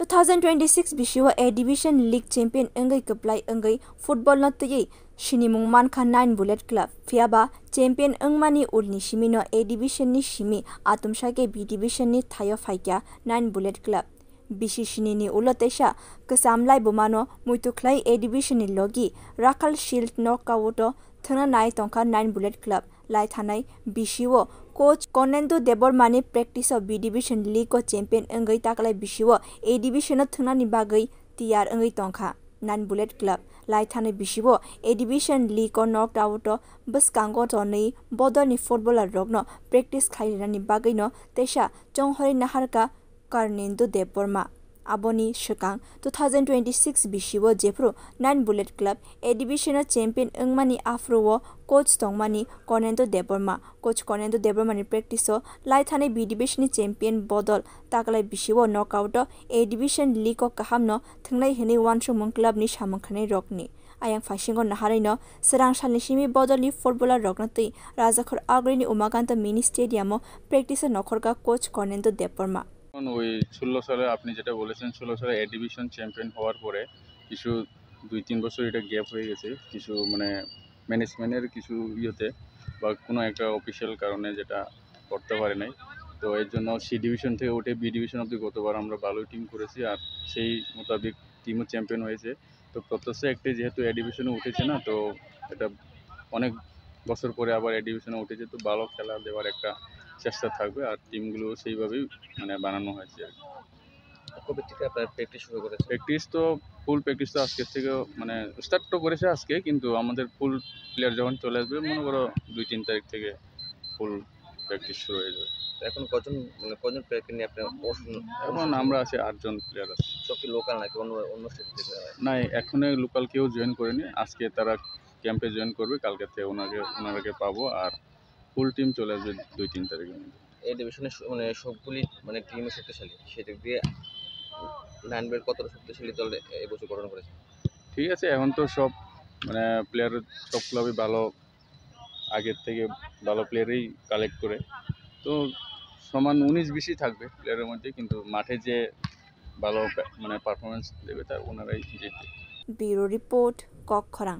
2026 Bishiwa A Division League Champion Engai Kaplai Engai Football not the Shinimung Manka 9 Bullet Club Fiaba Champion Engmani Ulni Shimino A Division ni Shimi Atumshake B Division ni Thayo Faikya 9 Bullet Club Bishi Shinini Ulotesha Kasamlai Bumano Muituklai A Division ni Logi Rakal Shield Knockout Thana Nai Tonka 9 Bullet Club Lai Thanai Bishiwo Coach Konendo Debormani practice of B Division League champion Engai Takalai Bishiwo A Division Thana ni Bagai TR Engai Tongka 9 Bullet Club Lai Thane Bishiwo A Division League knocked out bus kango toni bodo ni footballer rogno practice khairina ni bagai no tesha chonghori naharka Karnendo Deborma Aboni Shukang 2026 Bishiwo Jepro 9 Bullet Club A Division champion Engmani Afro Coach Tongmani Konendo Deborma Coach Konendo Deborma ni practice Lai Thane B Division champion Bodol Takalai Bishiwo knockout A Division League kahamno thanglai hene Wansumung club ni samangkhane rokni ayang fashingo naharino serang salnishimi bodoli footballer rognati Rajakhor Agrini Umakanta mini stadium practice nokhorka coach Konendo Deborma ওই 16 সালে আপনি যেটা বলেছেন 16 সালে এ division champion হওয়ার পরে কিছু 2-3 বছর এটা গ্যাপ হয়ে গেছে কিছু মানে ম্যানেজমেন্টের কিছু ইয়েতে বা কোনো একটা অফিশিয়াল কারণে যেটা করতে পারে নাই তো এর জন্য সি ডিভিশন থেকে উঠে বি ডিভিশন অবধি গতবার আমরা ভালো টিম করেছি আর সেই মোতাবেক টিমও চ্যাম্পিয়ন হয়েছে তো প্রত্যেকটা একটি যেহেতু এ ডিভিশনে উঠেছে না তো এটা অনেক বছর পরে আবার এ ডিভিশনে উঠেছে তো ভালো খেলা দেওয়ার একটা চেষ্টা থাকবে আর টিমগুলো সেইভাবেই মানে বানানো হয়েছে কবে থেকে আপনারা প্র্যাকটিস শুরু করেছেন প্র্যাকটিস তো ফুল প্র্যাকটিস তো আজকে থেকে মানে স্টার্ট তো করেছে আজকে কিন্তু আমাদের ফুল প্লেয়ার যখন চলে আসবে মনে করো 2-3 তারিখ থেকে ফুল প্র্যাকটিস শুরু হয়ে যাবে এখন কজন প্লেয়ারকে নিয়ে আপনারা এখন আমরা আছি 8 জন প্লেয়ার আছে সব কি লোকাল নাকি অন্য স্টেট থেকে না এখনো লোকাল কেউ জয়েন করেনি আজকে তারা ক্যাম্পে জয়েন করবে কালকে থেকে ওনাকে পাবো আর ফুল টিম চলে আসবে 2-3 তারিখের মধ্যে এই ডিভিশনে মানে সবগুলি মানে টিমে শক্তিশালী সেদিক দিয়ে নাইনবের কতটা শক্তিশালী দল এবছর গঠন করেছে ঠিক আছে এখন তো সব মানে প্লেয়ার সব ক্লাবই ভালো আগের থেকে ভালো প্লেয়ারই কালেক্ট করে তো সমান 19-20 থাকবে প্লেয়ারের মধ্যে কিন্তু মাঠে যে ভালো মানে পারফরমেন্স দেবে তার ওনারাই জিতবে ব্যুরো রিপোর্ট কক্সরাং